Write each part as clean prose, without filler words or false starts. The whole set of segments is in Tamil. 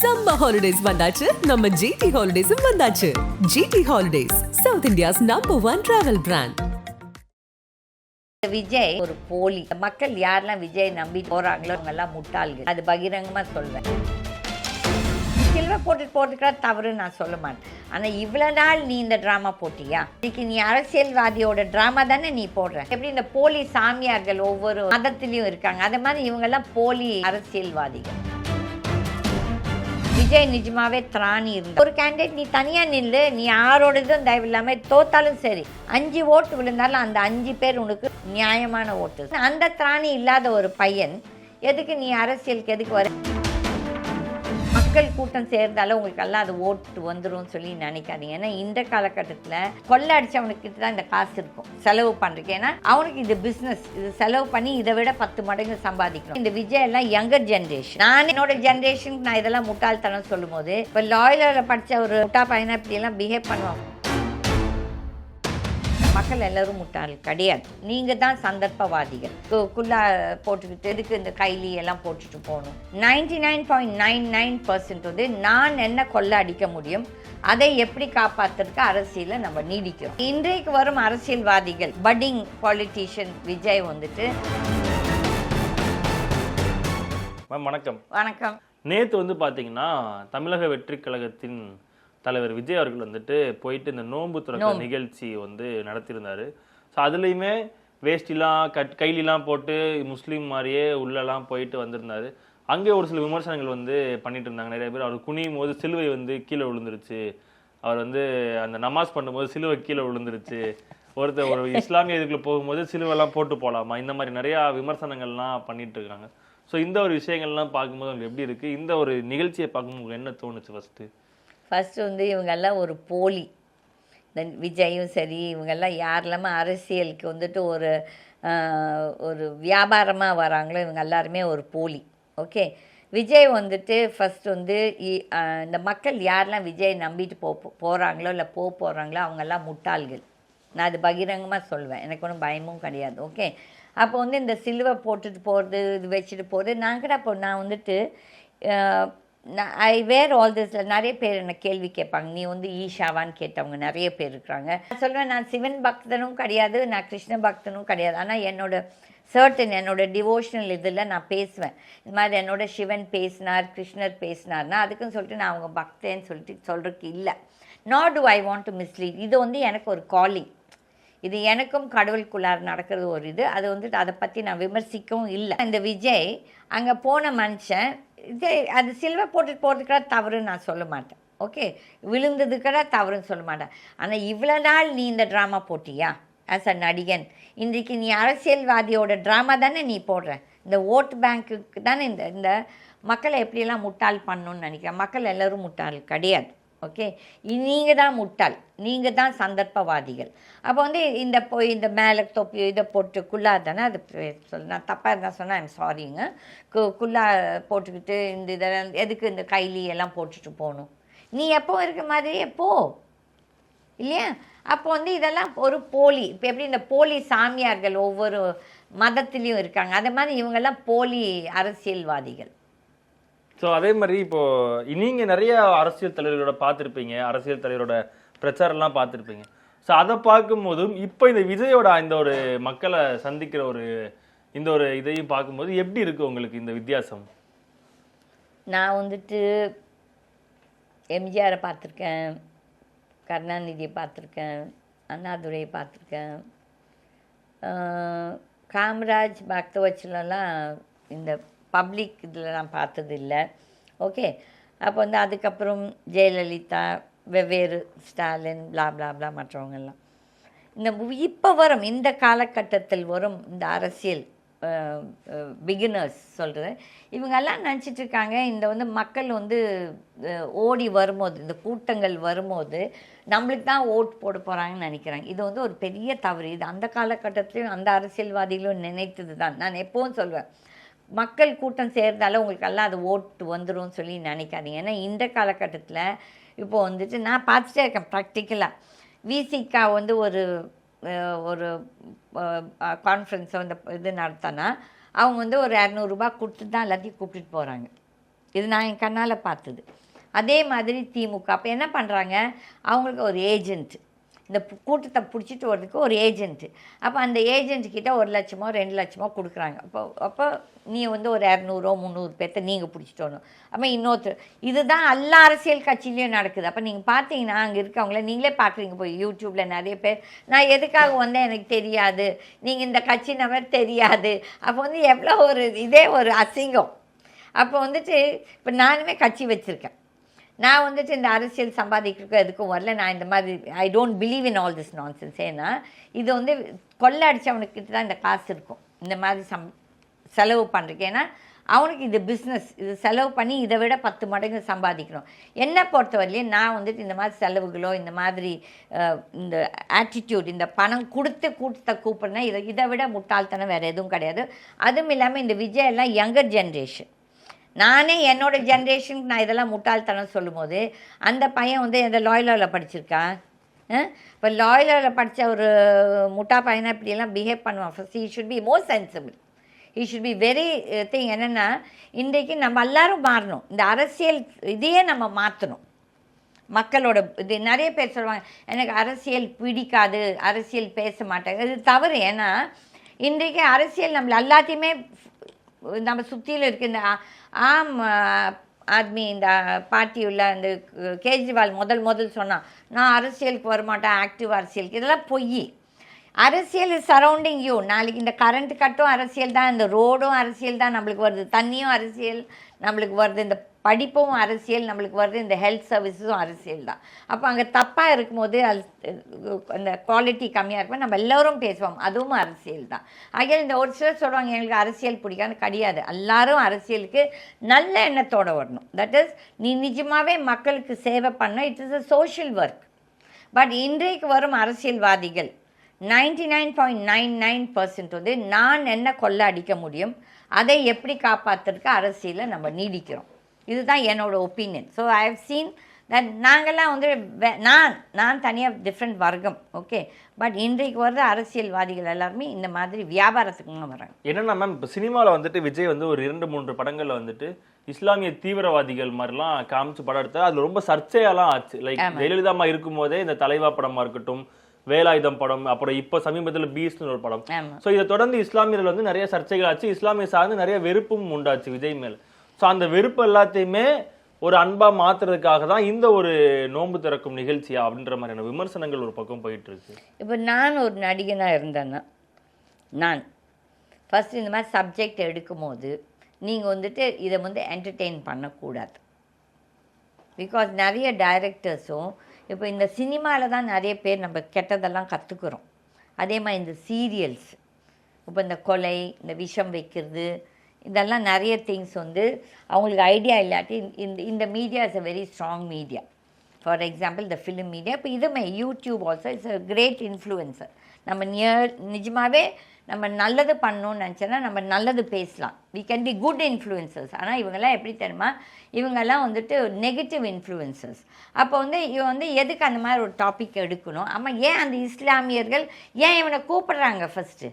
Summer holidays வந்தாச்சு நம்ம GT Holidays வந்தாச்சு. GT Holidays, South India's #1 travel brand. Vijay ஒரு போலி. மக்கள் யாரெல்லாம் விஜய் நம்பி போறாங்களோ அவங்க எல்லாம் முட்டாள்கள். அது பகிரங்கமா சொல்வேன். சில்வர் போட்டுக்கிறா தவறு நான் சொல்ல மாட்டேன். ஆனா இவ்வளவு நாள் நீ இந்த டிராமா போட்டியா? இன்னைக்கு நீ அரசியல்வாதியோட டிராமா தானே நீ போடுற. எப்படி இந்த போலி சாமியார்கள் ஒவ்வொரு மதத்திலையும் இருக்காங்க, அதே மாதிரி இவங்க எல்லாம் போலி அரசியல்வாதிகள். விஜய் நிஜமாவே திராணி இருந்த ஒரு கேண்டிடேட். நீ தனியா நில்லு, நீ யாரோட இதுவும் தயவு இல்லாம தோத்தாலும் சரி, 5 ஓட்டு விழுந்தாலும் அந்த 5 பேர் உனக்கு நியாயமான ஓட்டு. அந்த திராணி இல்லாத ஒரு பையன் எதுக்கு நீ அரசியலுக்கு எதுக்கு வர? மக்கள் கூட்டம் சேர்ந்தாலும் உங்களுக்கு எல்லாம் அது ஓட்டு வந்துடும் சொல்லி நினைக்காதீங்க. ஏன்னா இந்த காலகட்டத்தில் கொள்ளை அடிச்சவனுக்கிட்ட தான் இந்த காசு இருக்கும் செலவு பண்ணுறதுக்கு. ஏன்னா அவனுக்கு இது பிஸ்னஸ், இது செலவு பண்ணி இதை விட 10 மடங்கு சம்பாதிக்கணும். இந்த விஜய் எல்லாம் யங்கர் ஜென்ரேஷன். நான் என்னோட ஜென்ரேஷனுக்கு நான் இதெல்லாம் முட்டாள்தனம் சொல்லும் போது, இப்போ லாயரில் படித்த ஒரு முட்டா பையனை இப்படியெல்லாம் பிஹேவ் பண்ணுவாங்க. மக்கள் எல்லோரும் முட்டாள் கிடையாது. நீங்கள் தான் சந்தர்ப்பவாதிகள். குள்ளா போட்டுக்கிட்டு எதுக்கு இந்த கைலி எல்லாம் போட்டுட்டு போகணும். 99.99% வந்து நான் என்ன கொள்ளை அடிக்க முடியும், அதை எப்படி காப்பாற்றுறதுக்கு அரசியலை நம்ம நீடிக்கிறோம். இன்றைக்கு வரும் அரசியல்வாதிகள், பட்டிங் பாலிட்டிஷியன் விஜய் வந்துட்டு. வணக்கம். வணக்கம். நேற்று வந்து பார்த்தீங்கன்னா தமிழக வெற்றி கழகத்தின் தலைவர் விஜய் அவர்கள் வந்துட்டு போயிட்டு இந்த நோன்பு துறக்க நிகழ்ச்சி வந்து நடத்தியிருந்தாரு. ஸோ அதுலேயுமே வேஷ்டிலாம் கைலிலாம் போட்டு முஸ்லீம் மாதிரியே உள்ளெல்லாம் போயிட்டு வந்திருந்தாரு. அங்கே ஒரு சில விமர்சனங்கள் வந்து பண்ணிட்டு இருந்தாங்க நிறைய பேர். அவர் குனியும் போது சிலுவை வந்து கீழே விழுந்துருச்சு, அவர் வந்து அந்த நமாஸ் பண்ணும்போது சிலுவை கீழே விழுந்துருச்சு, ஒரு இஸ்லாமிய இதுக்குள்ள போகும்போது சிலுவைலாம் போட்டு போகலாமா, இந்த மாதிரி நிறையா விமர்சனங்கள்லாம் பண்ணிட்டு இருக்காங்க. ஸோ இந்த ஒரு விஷயங்கள்லாம் பார்க்கும்போது உங்களுக்கு எப்படி இருக்குது? இந்த ஒரு நிகழ்ச்சியை பார்க்கும்போது உங்களுக்கு என்ன தோணுச்சு? ஃபஸ்ட்டு வந்து இவங்கெல்லாம் ஒரு போலி. இந்த விஜயும் சரி, இவங்கெல்லாம் யாரெல்லாம அரசியலுக்கு வந்துட்டு ஒரு வியாபாரமாக வராங்களோ இவங்க எல்லாருமே ஒரு போலி. ஓகே, விஜய் வந்துட்டு ஃபஸ்ட் வந்து இந்த மக்கள் யாரெல்லாம் விஜய் நம்பிட்டு போகிறாங்களோ இல்லை போகிறாங்களோ அவங்கெல்லாம் முட்டாள்கள். நான் அது பகிரங்கமாக சொல்வேன், எனக்கு ஒன்றும் பயமும் கிடையாது. ஓகே, அப்போ வந்து இந்த சிலுவை போட்டுட்டு போகிறது, இது வச்சுட்டு போகிறது, நான் கூட அப்போ நான் வந்துட்டு ஐ வேர் ஆல் திஸில் நிறைய பேர் என்ன கேள்வி கேட்பாங்க, நீ வந்து ஈஷாவான்னு கேட்டவங்க நிறைய பேர் இருக்கிறாங்க. நான் சொல்வேன், நான் சிவன் பக்தனும் கிடையாது, நான் கிருஷ்ண பக்தனும் கிடையாது. ஆனால் என்னோட டிவோஷனல் இதில் நான் பேசுவேன். இந்த மாதிரி என்னோட சிவன் பேசினார், கிருஷ்ணர் பேசினார்னா அதுக்குன்னு சொல்லிட்டு நான் அவங்க பக்தேன்னு சொல்லிட்டு சொல்கிறதுக்கு இல்லை. Not to I want to mislead. இது வந்து எனக்கு ஒரு காலிங், இது எனக்கும் கடவுளுக்குள்ளார் நடக்கிறது ஒரு இது. அது வந்துட்டு அதை பற்றி நான் விமர்சிக்கவும் இல்லை. இந்த விஜய் அங்கே போன மனுஷன் அது சில்வர் போட்டுட்டு போகிறதுக்கா தவறுன்னு நான் சொல்ல மாட்டேன். ஓகே, விழுந்ததுக்கடா தவறுன்னு சொல்ல மாட்டேன். ஆனால் இவ்வளோ நாள் நீ இந்த ட்ராமா போட்டியா ஆஸ் அ நடிகன்? இன்றைக்கு நீ அரசியல்வாதியோட ட்ராமா தானே நீ போடுற. இந்த ஓட்டு பேங்க்குக்கு தானே இந்த மக்களை எப்படியெல்லாம் முட்டாள் பண்ணணும்னு நினைக்கிறேன். மக்கள் எல்லோரும் முட்டாள் கிடையாது. ஓகே, நீங்கள் தான் முட்டாள், நீங்கள் தான் சந்தர்ப்பவாதிகள். அப்போ வந்து இந்த மேலே தொப்பி இதை போட்டு குள்ளா தானே அது நான் தப்பாக இருந்தால் சொன்னால் ஐம் சாரிங்க. குள்ளா போட்டுக்கிட்டு இந்த இதெல்லாம் எதுக்கு இந்த கைலி எல்லாம் போட்டுட்டு போகணும்? நீ எப்போ இருக்க மாதிரியே போ இல்லையா? அப்போ வந்து இதெல்லாம் ஒரு போலி. இப்போ எப்படி இந்த போலி சாமியார்கள் ஒவ்வொரு மதத்திலையும் இருக்காங்க, அதே மாதிரி இவங்கெல்லாம் போலி அரசியல்வாதிகள். ஸோ அதே மாதிரி இப்போது நீங்கள் நிறைய அரசியல் தலைவர்களோட பார்த்துருப்பீங்க, அரசியல் தலைவரோட பிரச்சாரம்லாம் பார்த்துருப்பீங்க. ஸோ அதை பார்க்கும்போதும் இப்போ இந்த விஜயோட இந்த ஒரு மக்களை சந்திக்கிற இந்த ஒரு இதையும் பார்க்கும்போது எப்படி இருக்குது உங்களுக்கு இந்த வித்தியாசம்? நான் வந்துட்டு எம்ஜிஆரை பார்த்துருக்கேன், கருணாநிதியை பார்த்துருக்கேன், அண்ணாதுரையை பார்த்துருக்கேன், காமராஜ் பக்தவச்சலெல்லாம் இந்த பப்ளிக் இதில் நான் பார்த்தது இல்லை. ஓகே, அப்போ வந்து அதுக்கப்புறம் ஜெயலலிதா, வெவ்வேறு ஸ்டாலின், பிளா பிளா பிளா மற்றவங்கெல்லாம் இப்போ வரும் இந்த காலகட்டத்தில் வரும் இந்த அரசியல் பிகினர்ஸ் சொல்கிறது, இவங்கெல்லாம் நினச்சிட்டு இருக்காங்க இந்த வந்து மக்கள் வந்து ஓடி வரும்போது, இந்த கூட்டங்கள் வரும்போது நம்மளுக்கு தான் ஓட்டு போட போகிறாங்கன்னு நினைக்கிறாங்க. இது வந்து ஒரு பெரிய தவறு. இது அந்த காலகட்டத்திலையும் அந்த அரசியல்வாதிகளும் நினைத்தது தான். நான் எப்போவும் சொல்வேன், மக்கள் கூட்டம் சேர்ந்தாலும் உங்களுக்கு எல்லாம் அது ஓட்டு வந்துடும் சொல்லி நினைக்காதீங்க. ஏன்னா இந்த காலகட்டத்தில் இப்போ வந்துட்டு நான் பார்த்துட்டே இருக்கேன் ப்ராக்டிக்கலாக. விசிகா வந்து ஒரு கான்ஃபரன்ஸோ இந்த இது நடத்தினா அவங்க வந்து ஒரு 200 ரூபாய் கொடுத்து தான் எல்லாத்தையும் கூப்பிட்டுட்டு போகிறாங்க. இது நான் என் கண்ணால் பார்த்தது. அதே மாதிரி திமுக அப்போ என்ன பண்ணுறாங்க, அவங்களுக்கு ஒரு ஏஜென்ட், இந்த கூட்டத்தை பிடிச்சிட்டு வரதுக்கு ஒரு ஏஜென்ட்டு. அப்போ அந்த ஏஜென்ட்கிட்ட 1 லட்சமோ 2 லட்சமோ கொடுக்குறாங்க. அப்போ நீ வந்து ஒரு 200 300 பேர்த்த நீங்கள் பிடிச்சிட்டு வரணும். அப்போ இன்னொருத்தர், இதுதான் எல்லா அரசியல் கட்சியிலையும் நடக்குது. அப்போ நீங்கள் பார்த்தீங்கன்னா அங்கே இருக்கவங்கள நீங்களே பார்க்குறீங்க, போய் யூடியூப்பில் நிறைய பேர் நான் எதுக்காக வந்தேன் எனக்கு தெரியாது, நீங்கள் இந்த கட்சி நம்பர் தெரியாது. அப்போ வந்து எவ்வளோ ஒரு இதே ஒரு அசிங்கம். அப்போ வந்துட்டு இப்போ நானுமே கட்சி வச்சுருக்கேன். நான் வந்துட்டு இந்த அரசியல் சம்பாதிக்கிறதுக்கு எதுக்கும் வரல. நான் இந்த மாதிரி I don't believe in all this nonsense. ஏன்னா இது வந்து கொள்ளை அடித்தவனுக்கிட்ட தான் இந்த காசு இருக்கும் இந்த மாதிரி செலவு பண்ணுறதுக்கு. ஏன்னா அவனுக்கு இது பிஸ்னஸ், இது செலவு பண்ணி இதை விட 10 மடங்கு சம்பாதிக்கணும். என்னை பொறுத்தவரையிலையும் நான் வந்துட்டு இந்த மாதிரி செலவுகளோ இந்த மாதிரி இந்த ஆட்டிடியூட், இந்த பணம் கொடுத்து கூட்டத்தை கூப்பிட்றேன்னா இதை விட முட்டாள்தனம் வேறு எதுவும் கிடையாது. அதுவும் இல்லாமல் இந்த விஜய் எல்லாம் யங்கர் ஜென்ரேஷன். நானே என்னோடய ஜென்ரேஷனுக்கு நான் இதெல்லாம் முட்டாள்தனம் சொல்லும்போது அந்த பையன் வந்து எந்த லாயலாவில் படிச்சிருக்கான். இப்போ லாயலாவில் படித்த ஒரு முட்டா பையனை இப்படியெல்லாம் பிஹேவ் பண்ணுவான். First he should be more sensible, he should be very thing. என்னென்னா இன்றைக்கு நம்ம எல்லோரும் மாறணும், இந்த அரசியல் இதையே நம்ம மாற்றணும். மக்களோட இது நிறைய பேர் சொல்லுவாங்க எனக்கு அரசியல் பிடிக்காது, அரசியல் பேச மாட்டாங்க. இது தவறு. ஏன்னா இன்றைக்கு அரசியல் நம்மளை எல்லாத்தையுமே நம்ம சுற்றியில் இருக்க இந்த ஆம் ஆத்மி இந்த பார்ட்டி உள்ள இந்த கேஜ்ரிவால் முதல் சொன்னான் நான் அரசியலுக்கு வரமாட்டேன், ஆக்டிவ் அரசியலுக்கு. இதெல்லாம் பொய். அரசியல் இஸ் சரௌண்டிங் யூ. நாளைக்கு இந்த கரண்ட் கட்டும் அரசியல் தான், இந்த ரோடும் அரசியல் தான் நம்மளுக்கு வருது, தண்ணியும் அரசியல் நம்மளுக்கு வருது, இந்த படிப்பும் அரசியல் நம்மளுக்கு வருது, இந்த ஹெல்த் சர்வீஸும் அரசியல் தான். அப்போ அங்கே தப்பாக இருக்கும்போது அந்த குவாலிட்டி கம்மியாக இருக்கும் நம்ம எல்லோரும் பேசுவோம், அதுவும் அரசியல் தான். ஆகிய இந்த ஒரு சிலர் சொல்லுவாங்க எங்களுக்கு அரசியல் பிடிக்காது. கிடையாது, எல்லாரும் அரசியலுக்கு நல்ல எண்ணத்தோடு வரணும். தட் இஸ் நீ நிஜமாகவே மக்களுக்கு சேவை பண்ண, it is a social work. But இன்றைக்கு வரும் அரசியல்வாதிகள் 99.99% வந்து நான் என்ன கொள்ள அடிக்க முடியும், அதை எப்படி காப்பாற்றுறதுக்கு அரசியலில் நம்ம நீடிக்கிறோம். இதுதான் என்னோடய opinion. So I have seen that நாங்கள்லாம் வந்து நான் தனியாக டிஃப்ரெண்ட் வர்க்கம். ஓகே, பட் இன்றைக்கு வர்ற அரசியல்வாதிகள் எல்லாருமே இந்த மாதிரி வியாபாரத்துக்குங்க வராங்க. என்னென்னா மேம், இப்போ சினிமாவில் வந்துட்டு விஜய் வந்து ஒரு 2-3 படங்களில் வந்துட்டு இஸ்லாமிய தீவிரவாதிகள் மாதிரிலாம் காமிச்சு படம் எடுத்தால் அது ரொம்ப சர்ச்சையாலாம் ஆச்சு. லைக் ஜெயலலிதா அம்மா இருக்கும்போதே இந்த தலைவா படமாக இருக்கட்டும், வேலாயுதம் படம், அப்புறம் இப்போ சமீபத்தில் பீஸ்ட்னு ஒரு படம். ஸோ இதை தொடர்ந்து இஸ்லாமியர்கள் வந்து நிறைய சர்ச்சைகள் ஆச்சு, இஸ்லாமிய சார்ந்து நிறைய வெறுப்பும் உண்டாச்சு விஜய் மேல். ஸோ அந்த வெறுப்பு எல்லாத்தையுமே ஒரு அன்பா மாத்துறதுக்காக தான் இந்த ஒரு நோன்பு திறக்கும் நிகழ்ச்சியா அப்படின்ற மாதிரியான விமர்சனங்கள் ஒரு பக்கம் போயிட்டு இருக்கு. இப்போ நான் ஒரு நடிகனாக இருந்தேன்னா நான் ஃபர்ஸ்ட் இந்த மாதிரி சப்ஜெக்ட் எடுக்கும்போது நீங்கள் வந்துட்டு இதை வந்து என்டர்டெயின் பண்ணக்கூடாது. பிகாஸ் நிறைய டைரக்டர்ஸும் இப்போ இந்த சினிமாவில் தான் நிறைய பேர் நம்ம கெட்டதெல்லாம் கற்றுக்குறோம். அதே மாதிரி இந்த சீரியல்ஸ், இப்போ இந்த கொலை, இந்த விஷம் வைக்கிறது, இதெல்லாம் நிறைய திங்ஸ் வந்து அவங்களுக்கு ஐடியா இல்லாட்டி இந்த media is a very strong media. For example the film media. இப்போ இதுமே YouTube also it's a great influencer. நம்ம நிஜமாகவே நம்ம நல்லது பண்ணணும்னு நினச்சோன்னா நம்ம நல்லது பேசலாம். We can be good influencers. ஆனால் இவங்கெல்லாம் எப்படி தெரியுமா, இவங்கெல்லாம் வந்துட்டு நெகட்டிவ் இன்ஃப்ளூயன்சர்ஸ். அப்போ வந்து இவன் வந்து எதுக்கு அந்த மாதிரி ஒரு டாபிக் எடுக்கணும்? ஆமாம், ஏன் அந்த இஸ்லாமியர்கள் ஏன் இவனை கூப்பிட்றாங்க? ஃபஸ்ட்டு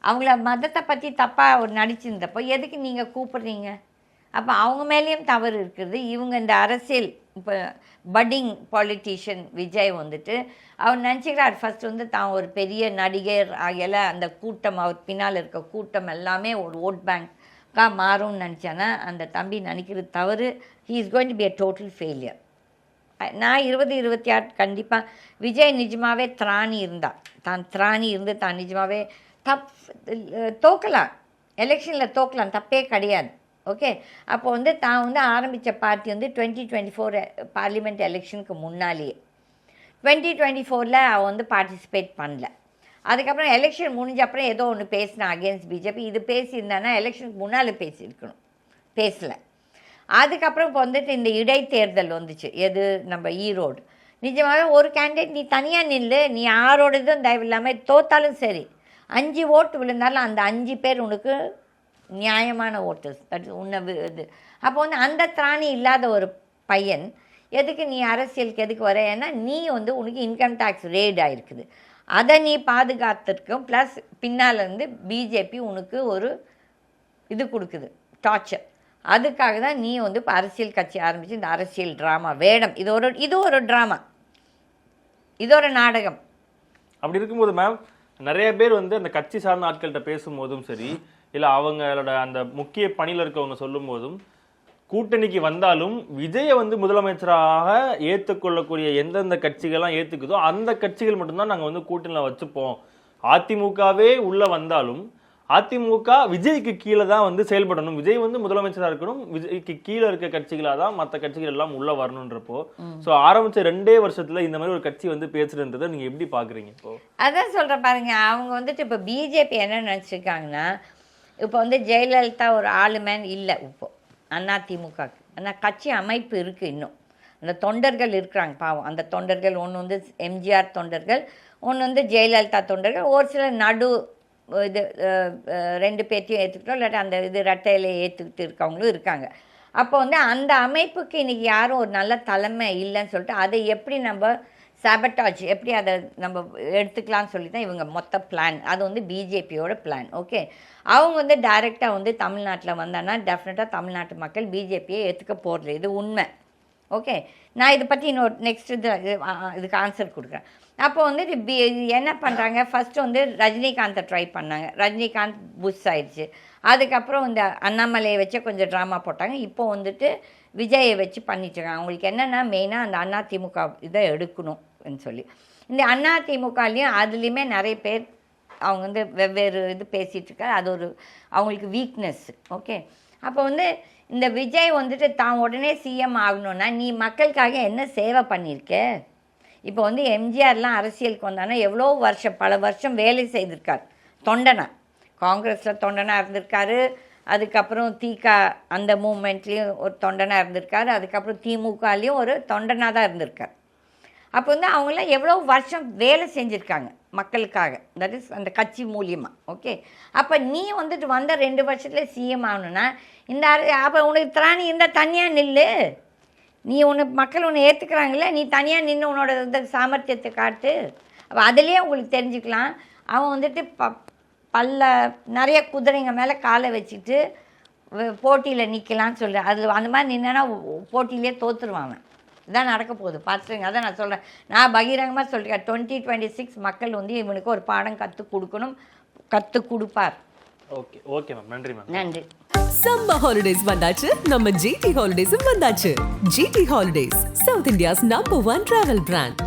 அவங்கள மதத்தை பற்றி தப்பாக ஒரு நடிச்சிருந்தப்போ எதுக்கு நீங்கள் கூப்பிட்றீங்க? அப்போ அவங்க மேலேயும் தவறு இருக்கிறது. இவங்க இந்த அரசியல் இப்போ பட்டிங் பாலிட்டிஷியன் விஜய் வந்துட்டு அவர் நினச்சிக்கிறார் ஃபஸ்ட் வந்து தான் ஒரு பெரிய நடிகர் ஆகியல அந்த கூட்டம், அவர் பின்னால் இருக்க கூட்டம் எல்லாமே ஒரு ஓட் பேங்காக மாறும்னு நினச்சானா அந்த தம்பி நினைக்கிறது தவறு. He is going to be a total failure. நான் 2026 கண்டிப்பாக விஜய் நிஜமாகவே திராணி இருந்தால், தான் திராணி இருந்து தான் நிஜமாகவே தோக்கலாம், எலெக்ஷனில் தோக்கலாம், தப்பே கிடையாது. ஓகே, அப்போ வந்து தான் வந்து ஆரம்பித்த பார்ட்டி வந்து 2024 பார்லிமெண்ட் எலெக்ஷனுக்கு முன்னாலேயே 2024 அவன் வந்து பார்ட்டிசிபேட் பண்ணல. அதுக்கப்புறம் எலெக்ஷன் முடிஞ்ச அப்புறம் ஏதோ ஒன்று பேசினான் அகேன்ஸ்ட் பிஜேபி. இது பேசியிருந்தானா எலெக்ஷனுக்கு முன்னால் பேசியிருக்கணும், பேசலை. அதுக்கப்புறம் இப்போ வந்துட்டு இந்த இடைத்தேர்தல் வந்துச்சு, எது நம்ம ஈரோடு. நிஜமாகவே ஒரு கேண்டிடேட் நீ தனியாக நில்லு, நீ யாரோட இதுவும் தயவு இல்லாமல் தோத்தாலும் சரி, 5 ஓட்டு விழுந்தாலும் அந்த 5 பேர் உனக்கு நியாயமான ஓட்டர்ஸ். தட் உன்னை இது. அப்போ வந்து அந்த திராணி இல்லாத ஒரு பையன் எதுக்கு நீ அரசியலுக்கு எதுக்கு வர? ஏன்னா நீ வந்து உனக்கு இன்கம் டேக்ஸ் ரேட் ஆகிருக்குது, அதை நீ பாதுகாத்திருக்கும். ப்ளஸ் பின்னால் இருந்து பிஜேபி உனக்கு ஒரு இது கொடுக்குது, டார்ச்சர். அதுக்காக தான் நீ வந்து இப்போ அரசியல் கட்சி ஆரம்பித்து இந்த அரசியல் ட்ராமா வேடம் இது ஒரு ட்ராமா, இது ஒரு நாடகம். அப்படி இருக்கும்போது மேம் நிறைய பேர் வந்து அந்த கட்சி சார்ந்த ஆட்கள்கிட்ட பேசும்போதும் சரி, இல்லை அவங்களோட அந்த முக்கிய பணியில் இருக்கவங்க சொல்லும் போதும், கூட்டணிக்கு வந்தாலும் விஜயை வந்து முதலமைச்சராக ஏற்றுக்கொள்ளக்கூடிய எந்தெந்த கட்சிகள்லாம் ஏற்றுக்குதோ அந்த கட்சிகள் மட்டும்தான் நாங்கள் வந்து கூட்டணியில் வச்சுப்போம். அதிமுகவே உள்ள வந்தாலும் அதிமுக விஜய்க்கு கீழே தான் வந்து செயல்படணும், விஜய் வந்து முதலமைச்சராக இருக்கணும், விஜய்க்கு கீழே இருக்க கட்சிகளாக தான் மற்ற கட்சிகள் எல்லாம் உள்ள வரணுன்றப்போ ஸோ ஆரம்பிச்ச 2 வருஷத்துல இந்த மாதிரி ஒரு கட்சி வந்து பேசுறதை நீங்க எப்படி பாக்குறீங்க? இப்போ அதான் சொல்றேன் பாருங்க, அவங்க வந்துட்டு இப்போ பிஜேபி என்ன நினச்சிருக்காங்கன்னா, இப்போ வந்து ஜெயலலிதா ஒரு ஆளுமேன் இல்லை, இப்போ அதிமுகக்கு ஆனால் கட்சி அமைப்பு இருக்குது, இன்னும் அந்த தொண்டர்கள் இருக்கிறாங்க பாவம். அந்த தொண்டர்கள் ஒன்று வந்து எம்ஜிஆர் தொண்டர்கள், ஒன்று வந்து ஜெயலலிதா தொண்டர்கள், ஒரு சில நடு இது 2 பேர்த்தையும் ஏற்றுக்கிட்டோம், இல்லாட்டி அந்த இது ரெட்டையில ஏற்றுக்கிட்டு இருக்கவங்களும் இருக்காங்க. அப்போ வந்து அந்த அமைப்புக்கு இன்றைக்கி யாரும் ஒரு நல்ல தலைமை இல்லைன்னு சொல்லிட்டு அதை எப்படி நம்ம சாபட்டாஜ் எப்படி அதை நம்ம எடுத்துக்கலாம்னு சொல்லி தான் இவங்க மொத்த பிளான். அது வந்து பிஜேபியோட பிளான். ஓகே, அவங்க வந்து டைரெக்டாக வந்து தமிழ்நாட்டில் வந்தான்னா டெஃபினட்டாக தமிழ்நாட்டு மக்கள் பிஜேபியை ஏற்றுக்க போகிறது, இது உண்மை. ஓகே, நான் இதை பற்றி இன்னொரு நெக்ஸ்ட் இதுக்கு ஆன்சர் கொடுக்குறேன். அப்போ வந்து இது என்ன பண்ணுறாங்க, ஃபஸ்ட்டு வந்து ரஜினிகாந்தை ட்ரை பண்ணாங்க, ரஜினிகாந்த் புஷ் ஆயிடுச்சு. அதுக்கப்புறம் இந்த அண்ணாமலையை வச்சு கொஞ்சம் ட்ராமா போட்டாங்க. இப்போ வந்துட்டு விஜயை வச்சு பண்ணிட்டுருக்காங்க. அவங்களுக்கு என்னென்னா மெயினாக அந்த அதிமுக இதை எடுக்கணும்னு சொல்லி, இந்த அதிமுகலையும் அதுலேயுமே நிறைய பேர் அவங்க வந்து வெவ்வேறு இது பேசிகிட்ருக்காரு. அது ஒரு அவங்களுக்கு வீக்னஸ். ஓகே, அப்போ வந்து இந்த விஜய் வந்துட்டு தான் உடனே சிஎம் ஆகணுன்னா நீ மக்களுக்காக என்ன சேவை பண்ணியிருக்க? இப்போ வந்து எம்ஜிஆர்லாம் அரசியலுக்கு வந்தானா எவ்வளோ வருஷம் பல வருஷம் வேலை செய்திருக்கார். தொண்டனா காங்கிரஸில் தொண்டனாக இருந்திருக்காரு, அதுக்கப்புறம் அந்த மூமெண்ட்லேயும் ஒரு தொண்டனாக இருந்திருக்காரு, அதுக்கப்புறம் திமுகலேயும் ஒரு தொண்டனாக தான் இருந்திருக்கார். அப்போ வந்து அவங்களாம் எவ்வளோ வருஷம் வேலை செஞ்சுருக்காங்க மக்களுக்காக, தட் இஸ் அந்த கட்சி மூலியமாக. ஓகே, அப்போ நீ வந்துட்டு வந்த 2 வருஷத்தில் சிஎம் ஆகணுன்னா இந்த அப்போ உனக்கு திராணி இருந்தால் தனியாக நில்லு. நீ மக்கள் உன்னை ஏற்றுக்கிறாங்களே, நீ தனியாக நின்று உன்னோட இந்த சாமர்த்தியத்தை காட்டு. அப்போ அதுலேயே உங்களுக்கு தெரிஞ்சுக்கலாம். அவன் வந்துட்டு நிறைய குதிரைங்க மேலே காலை வச்சுட்டு போட்டியில் நிற்கலான்னு சொல்கிறேன். அது அந்த மாதிரி நின்னா போட்டியிலே தோற்றுருவான். இதான் நடக்க போகுது, பார்த்துருங்க. அதான் நான் சொல்கிறேன், நான் பகிரங்கமாக சொல்கிறேன், 2026 மக்கள் வந்து இவனுக்கு ஒரு பாடம் கற்றுக் கொடுப்பார். ஓகே ஓகே மேம், நன்றி மேம். நன்றி. சம்மர் ஹாலிடேஸ் வந்தாச்சு, நம்ம ஜிடி ஹாலிடேஸும் வந்தாச்சு. GT holidays, south India's number 1 travel brand.